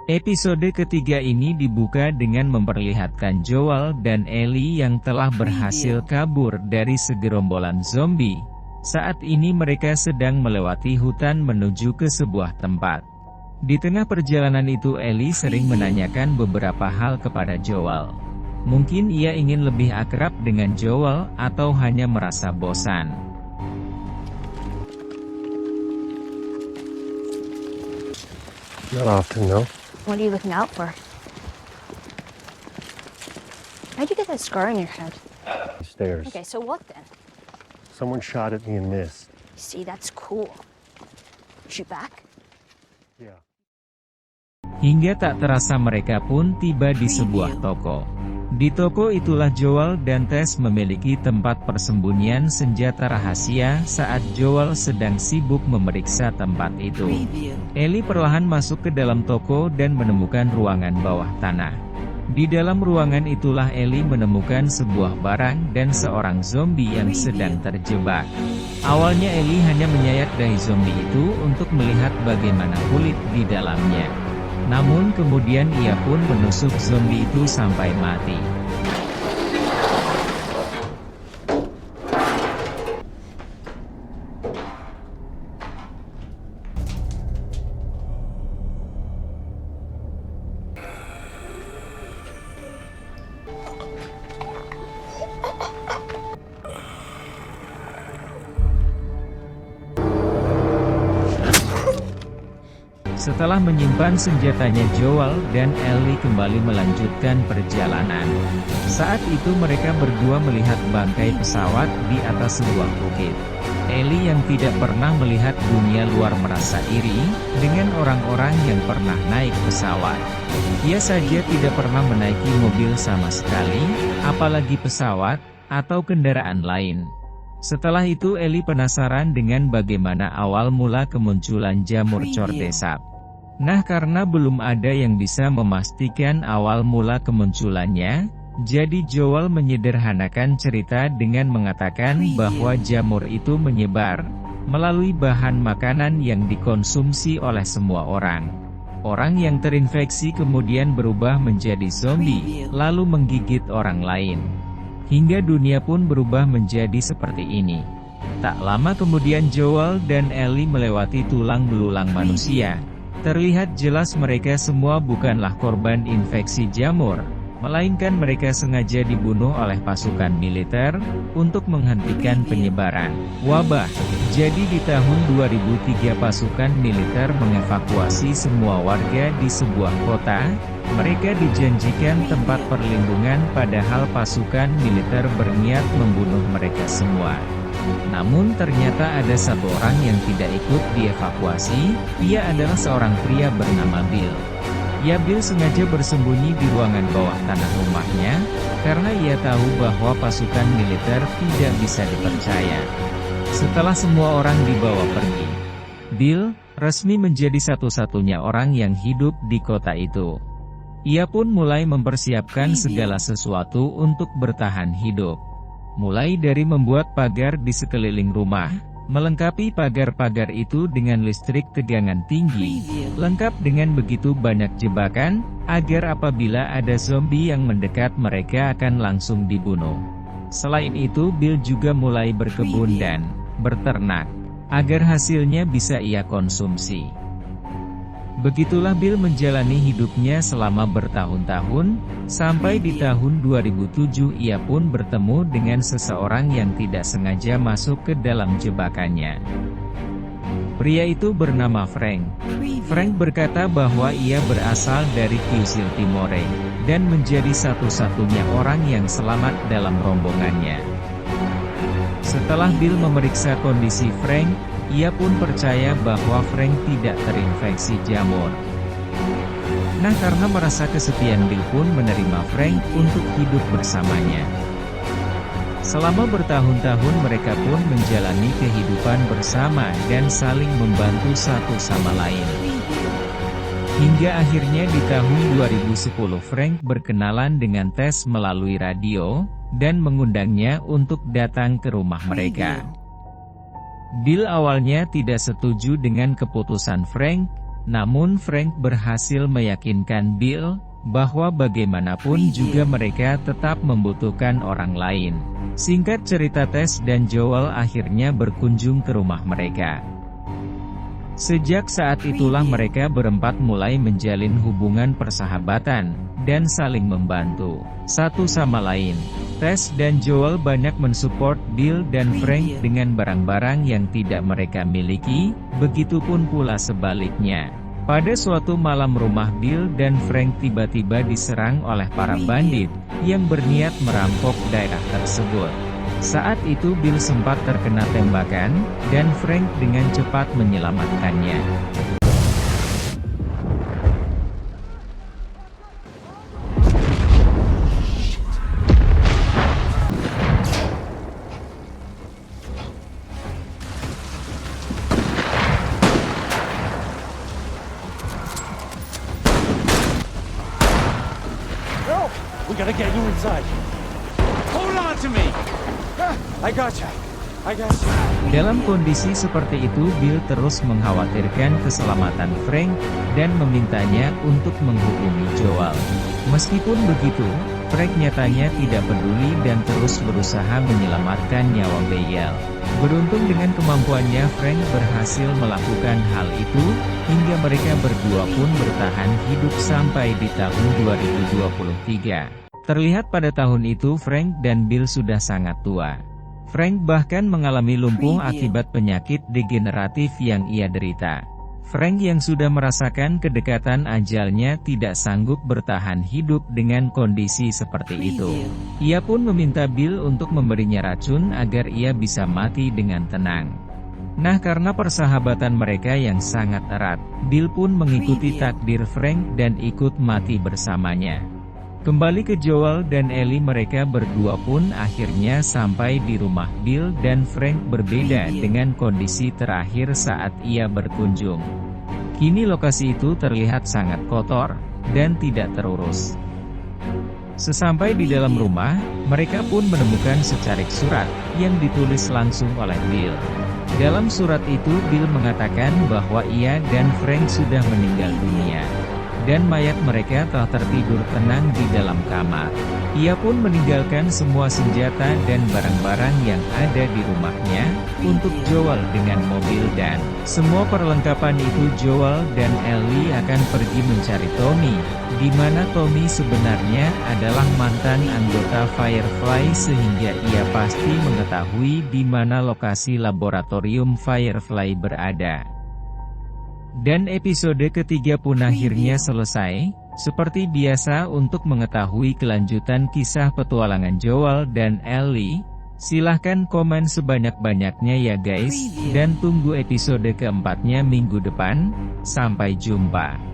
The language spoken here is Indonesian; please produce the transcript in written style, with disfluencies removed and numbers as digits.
Episode ketiga ini dibuka dengan memperlihatkan Joel dan Ellie yang telah berhasil kabur dari segerombolan zombie. Saat ini mereka sedang melewati hutan menuju ke sebuah tempat. Di tengah perjalanan itu Ellie sering menanyakan beberapa hal kepada Joel. Mungkin ia ingin lebih akrab dengan Joel atau hanya merasa bosan. Not often, no. What are you looking out for? How'd you get that scar on your head? Stairs. Okay, so what then? Someone shot at me and missed. See, that's cool. Shoot back? Yeah. Hingga tak terasa mereka pun tiba di sebuah toko. Di toko itulah Joel dan Tess memiliki tempat persembunyian senjata rahasia saat Joel sedang sibuk memeriksa tempat itu. Ellie perlahan masuk ke dalam toko dan menemukan ruangan bawah tanah. Di dalam ruangan itulah Ellie menemukan sebuah barang dan seorang zombie yang sedang terjebak. Awalnya Ellie hanya menyayat dahi zombie itu untuk melihat bagaimana kulit di dalamnya. Namun kemudian ia pun menusuk zombie itu sampai mati. Setelah menyimpan senjatanya Joel dan Ellie kembali melanjutkan perjalanan. Saat itu mereka berdua melihat bangkai pesawat di atas sebuah bukit. Ellie yang tidak pernah melihat dunia luar merasa iri dengan orang-orang yang pernah naik pesawat. Ia saja tidak pernah menaiki mobil sama sekali, apalagi pesawat atau kendaraan lain. Setelah itu Ellie penasaran dengan bagaimana awal mula kemunculan jamur cordyceps. Nah, karena belum ada yang bisa memastikan awal mula kemunculannya, jadi Joel menyederhanakan cerita dengan mengatakan bahwa jamur itu menyebar melalui bahan makanan yang dikonsumsi oleh semua orang. Orang yang terinfeksi kemudian berubah menjadi zombie, lalu menggigit orang lain. Hingga dunia pun berubah menjadi seperti ini. Tak lama kemudian Joel dan Ellie melewati tulang belulang manusia. Terlihat jelas mereka semua bukanlah korban infeksi jamur, melainkan mereka sengaja dibunuh oleh pasukan militer untuk menghentikan penyebaran wabah. Jadi di tahun 2003 pasukan militer mengevakuasi semua warga di sebuah kota. Mereka dijanjikan tempat perlindungan padahal pasukan militer berniat membunuh mereka semua. Namun ternyata ada satu orang yang tidak ikut dievakuasi. Ia adalah seorang pria bernama Bill. Bill sengaja bersembunyi di ruangan bawah tanah rumahnya, karena ia tahu bahwa pasukan militer tidak bisa dipercaya. Setelah semua orang dibawa pergi, Bill resmi menjadi satu-satunya orang yang hidup di kota itu. Ia pun mulai mempersiapkan segala sesuatu untuk bertahan hidup. Mulai dari membuat pagar di sekeliling rumah, melengkapi pagar-pagar itu dengan listrik tegangan tinggi, lengkap dengan begitu banyak jebakan, agar apabila ada zombie yang mendekat mereka akan langsung dibunuh. Selain itu Bill juga mulai berkebun dan berternak, agar hasilnya bisa ia konsumsi. Begitulah Bill menjalani hidupnya selama bertahun-tahun, sampai di tahun 2007 ia pun bertemu dengan seseorang yang tidak sengaja masuk ke dalam jebakannya. Pria itu bernama Frank. Frank berkata bahwa ia berasal dari Kyushu Timore, dan menjadi satu-satunya orang yang selamat dalam rombongannya. Setelah Bill memeriksa kondisi Frank, ia pun percaya bahwa Frank tidak terinfeksi jamur. Nah, karena merasa kesepian Bill pun menerima Frank untuk hidup bersamanya. Selama bertahun-tahun mereka pun menjalani kehidupan bersama dan saling membantu satu sama lain. Hingga akhirnya di tahun 2010 Frank berkenalan dengan Tess melalui radio, dan mengundangnya untuk datang ke rumah mereka. Bill awalnya tidak setuju dengan keputusan Frank, Namun Frank berhasil meyakinkan Bill bahwa bagaimanapun juga mereka tetap membutuhkan orang lain. Singkat cerita, Tess dan Joel akhirnya berkunjung ke rumah mereka. Sejak saat itulah mereka berempat mulai menjalin hubungan persahabatan dan saling membantu satu sama lain. Tess dan Joel banyak mensupport Bill dan Frank dengan barang-barang yang tidak mereka miliki, begitupun pula sebaliknya. Pada suatu malam rumah Bill dan Frank tiba-tiba diserang oleh para bandit yang berniat merampok daerah tersebut. Saat itu Bill sempat terkena tembakan, dan Frank dengan cepat menyelamatkannya. No! We gotta get you inside. Hold on to me! I gotcha. I gotcha. Dalam kondisi seperti itu, Bill terus mengkhawatirkan keselamatan Frank dan memintanya untuk menghubungi Joel. Meskipun begitu, Frank nyatanya tidak peduli dan terus berusaha menyelamatkan nyawa Bill. Beruntung dengan kemampuannya, Frank berhasil melakukan hal itu, hingga mereka berdua pun bertahan hidup sampai di tahun 2023. Terlihat pada tahun itu Frank dan Bill sudah sangat tua. Frank bahkan mengalami lumpuh akibat penyakit degeneratif yang ia derita. Frank yang sudah merasakan kedekatan ajalnya tidak sanggup bertahan hidup dengan kondisi seperti itu. Ia pun meminta Bill untuk memberinya racun agar ia bisa mati dengan tenang. Nah, karena persahabatan mereka yang sangat erat, Bill pun mengikuti takdir Frank dan ikut mati bersamanya. Kembali ke Joel dan Ellie, mereka berdua pun akhirnya sampai di rumah Bill dan Frank. Berbeda dengan kondisi terakhir saat ia berkunjung. Kini lokasi itu terlihat sangat kotor dan tidak terurus. Sesampai di dalam rumah, mereka pun menemukan secarik surat yang ditulis langsung oleh Bill. Dalam surat itu Bill mengatakan bahwa ia dan Frank sudah meninggal dunia, dan mayat mereka telah tertidur tenang di dalam kamar. Ia pun meninggalkan semua senjata dan barang-barang yang ada di rumahnya untuk Joel dengan mobil dan semua perlengkapan itu. Joel dan Ellie akan pergi mencari Tommy, di mana Tommy sebenarnya adalah mantan anggota Firefly, sehingga ia pasti mengetahui di mana lokasi laboratorium Firefly berada. Dan episode ketiga pun akhirnya selesai. Seperti biasa, untuk mengetahui kelanjutan kisah petualangan Joel dan Ellie, silahkan komen sebanyak-banyaknya ya guys, dan tunggu episode keempatnya minggu depan. Sampai jumpa.